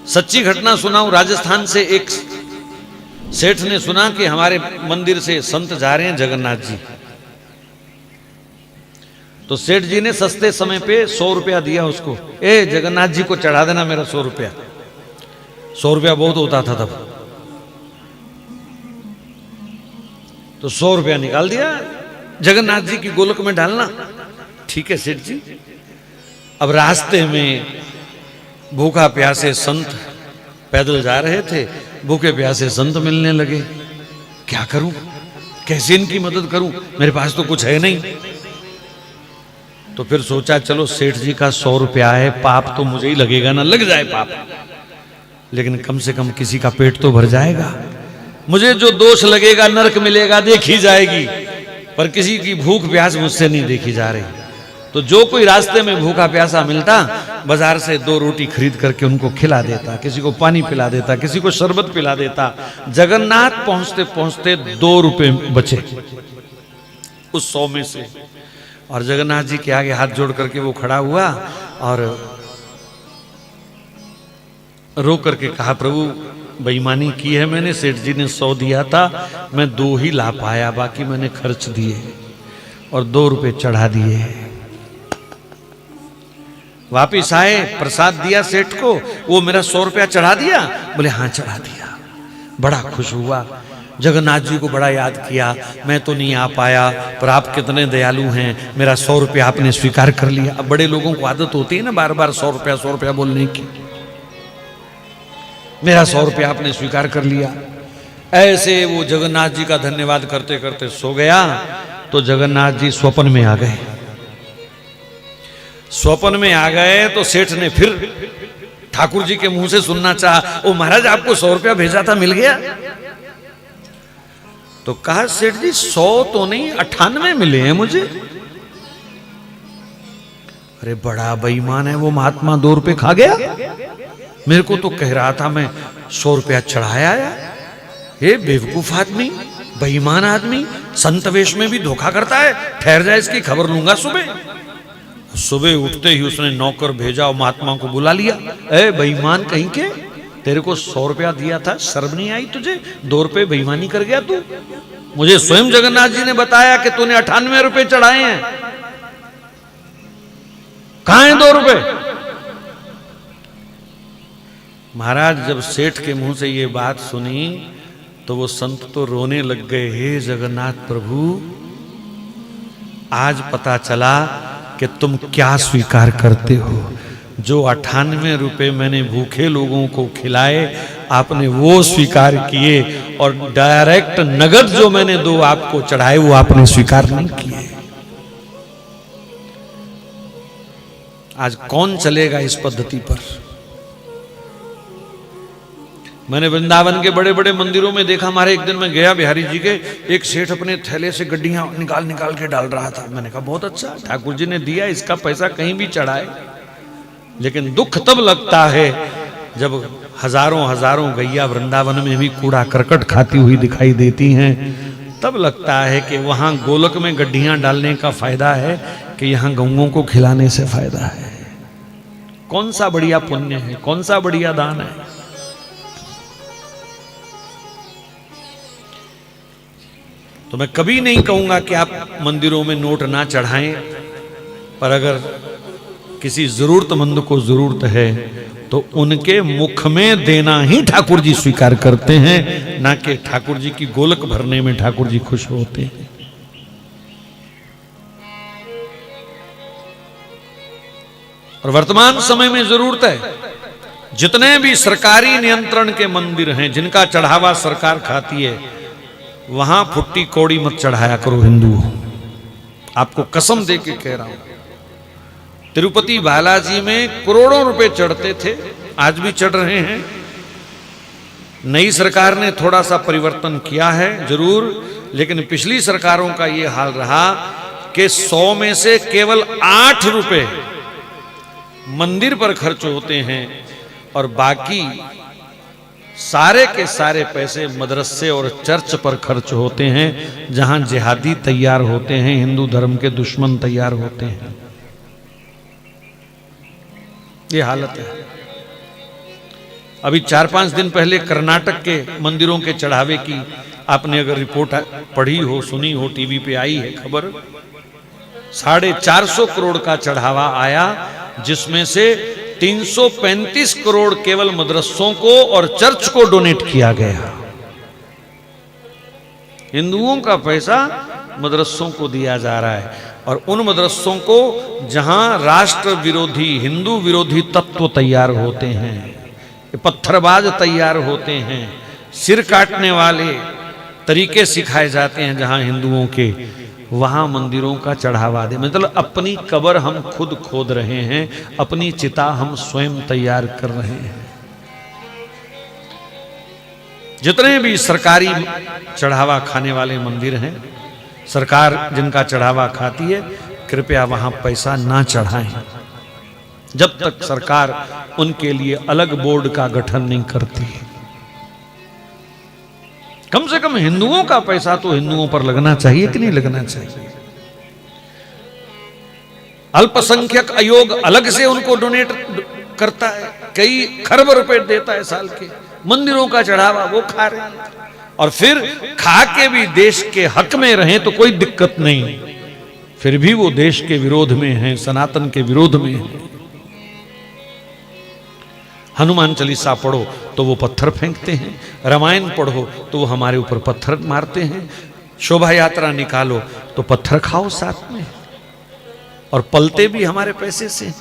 सच्ची घटना सुनाऊं। राजस्थान से एक सेठ ने सुना कि हमारे मंदिर से संत जा रहे हैं जगन्नाथ जी। तो सेठ जी ने सस्ते समय पे 100 रुपया दिया उसको, ए जगन्नाथ जी को चढ़ा देना मेरा 100 रुपया। 100 रुपया बहुत होता था तब। तो 100 रुपया निकाल दिया, जगन्नाथ जी की गोलक में डालना। ठीक है सेठ जी। अब रास्ते में भूखा प्यासे संत पैदल जा रहे थे, भूखे प्यासे संत मिलने लगे। क्या करूं, कैसे इनकी मदद करूं, मेरे पास तो कुछ है नहीं। तो फिर सोचा चलो सेठ जी का 100 रुपया है, पाप तो मुझे ही लगेगा ना, लग जाए पाप, लेकिन कम से कम किसी का पेट तो भर जाएगा। मुझे जो दोष लगेगा, नरक मिलेगा, देखी जाएगी, पर किसी की भूख प्यास मुझसे नहीं देखी जा रही। तो जो कोई रास्ते में भूखा प्यासा मिलता, बाजार से 2 रोटी खरीद करके उनको खिला देता, किसी को पानी पिला देता, किसी को शरबत पिला देता। जगन्नाथ पहुंचते पहुंचते 2 रुपए बचे उस 100 में से। और जगन्नाथ जी के आगे हाथ जोड़ करके वो खड़ा हुआ और रो करके कहा, प्रभु बेईमानी की है मैंने, सेठ जी ने 100 दिया था, मैं 2 ही ला पाया, बाकी मैंने खर्च दिए और 2 रुपए चढ़ा दिए। वापिस आए, प्रसाद दिया सेठ को, वो मेरा 100 रुपया चढ़ा दिया? बोले हाँ चढ़ा दिया। बड़ा खुश हुआ, जगन्नाथ जी को बड़ा याद किया, मैं तो नहीं आ पाया, पर आप कितने दयालु हैं, मेरा 100 रुपया आपने स्वीकार कर लिया। अब बड़े लोगों को आदत होती है ना बार बार 100 रुपया बोलने की। मेरा 100 रुपया आपने स्वीकार कर लिया। ऐसे वो जगन्नाथ जी का धन्यवाद करते करते सो गया। तो जगन्नाथ जी स्वप्न में आ गए। स्वप्न में आ गए तो सेठ ने फिर ठाकुर जी के मुंह से सुनना चाहा, ओ महाराज आपको 100 रुपया भेजा था, मिल गया? तो कहा सेठ जी 100 तो नहीं 98 मिले हैं मुझे। अरे बड़ा बेईमान है वो महात्मा, 2 रुपए खा गया। मेरे को तो कह रहा था मैं 100 रुपया चढ़ाया है। ये बेवकूफ आदमी, बेईमान आदमी, संत वेश में भी धोखा करता है। ठहर जाए, इसकी खबर लूंगा सुबह। सुबह उठते ही उसने नौकर भेजा और महात्मा को बुला लिया। ए बेईमान कहीं के, तेरे को 100 रुपया दिया था, शर्म नहीं आई तुझे? 2 रुपए बेईमानी कर गया तू। मुझे स्वयं जगन्नाथ जी ने बताया कि तूने 98 रुपए चढ़ाए हैं। कहां है 2 रुपए? महाराज जब सेठ के मुंह से ये बात सुनी तो वो संत तो रोने लग गए। हे जगन्नाथ प्रभु, आज पता चला कि तुम क्या स्वीकार करते हो। जो 98 रुपए मैंने भूखे लोगों को खिलाए, आपने वो स्वीकार किए, और डायरेक्ट नगद जो मैंने 2 आपको चढ़ाए वो आपने स्वीकार नहीं किए। आज कौन चलेगा इस पद्धति पर? मैंने वृंदावन के बड़े बड़े मंदिरों में देखा। हमारे एक दिन मैं गया बिहारी जी के, एक सेठ अपने थैले से गड्डियां निकाल निकाल के डाल रहा था। मैंने कहा बहुत अच्छा, ठाकुर जी ने दिया, इसका पैसा कहीं भी चढ़ाए। लेकिन दुख तब लगता है जब हजारों हजारों गैया वृंदावन में भी कूड़ा करकट खाती हुई दिखाई देती हैं। तब लगता है कि वहां गोलक में गड्डियां डालने का फायदा है कि यहां गौओं को खिलाने से फायदा है। कौन सा बढ़िया पुण्य है, कौन सा बढ़िया दान है? तो मैं कभी नहीं कहूंगा कि आप मंदिरों में नोट ना चढ़ाएं, पर अगर किसी जरूरतमंद को जरूरत है तो उनके मुख में देना ही ठाकुर जी स्वीकार करते हैं, ना कि ठाकुर जी की गोलक भरने में ठाकुर जी खुश होते हैं। और वर्तमान समय में जरूरत है, जितने भी सरकारी नियंत्रण के मंदिर हैं जिनका चढ़ावा सरकार खाती है, वहां फुट्टी कौड़ी मत चढ़ाया करो हिंदू। आपको कसम दे के कह रहा हूं। तिरुपति बालाजी में करोड़ों रुपए चढ़ते थे, आज भी चढ़ रहे हैं। नई सरकार ने थोड़ा सा परिवर्तन किया है जरूर, लेकिन पिछली सरकारों का यह हाल रहा कि 100 में से केवल 8 रुपए मंदिर पर खर्च होते हैं और बाकी सारे के सारे पैसे मदरसे और चर्च पर खर्च होते हैं, जहां जिहादी तैयार होते हैं, हिंदू धर्म के दुश्मन तैयार होते हैं। ये हालत है। अभी 4-5 दिन पहले कर्नाटक के मंदिरों के चढ़ावे की आपने अगर रिपोर्ट पढ़ी हो, सुनी हो, टीवी पे आई है खबर, 450 करोड़ का चढ़ावा आया, जिसमें से 335 करोड़ केवल मदरसों को और चर्च को डोनेट किया गया। हिंदुओं का पैसा मदरसों को दिया जा रहा है, और उन मदरसों को जहां राष्ट्र विरोधी, हिंदू विरोधी तत्व तैयार होते हैं, पत्थरबाज तैयार होते हैं, सिर काटने वाले तरीके सिखाए जाते हैं जहां हिंदुओं के, वहां मंदिरों का चढ़ावा दे। मतलब अपनी कब्र हम खुद खोद रहे हैं, अपनी चिता हम स्वयं तैयार कर रहे हैं। जितने भी सरकारी चढ़ावा खाने वाले मंदिर हैं, सरकार जिनका चढ़ावा खाती है, कृपया वहां पैसा ना चढ़ाएं जब तक सरकार उनके लिए अलग बोर्ड का गठन नहीं करती। कम से कम हिंदुओं का पैसा तो हिंदुओं पर लगना चाहिए कि नहीं लगना चाहिए। अल्पसंख्यक आयोग अलग से उनको डोनेट करता है, कई खरब रुपए देता है साल के, मंदिरों का चढ़ावा वो खा रहे हैं, और फिर खा के भी देश के हक में रहें तो कोई दिक्कत नहीं, फिर भी वो देश के विरोध में हैं, सनातन के विरोध में हैं। हनुमान चालीसा पढ़ो तो वो पत्थर फेंकते हैं, रामायण पढ़ो तो वो हमारे ऊपर पत्थर मारते हैं, शोभा यात्रा निकालो तो पत्थर खाओ साथ में, और पलते भी हमारे पैसे से।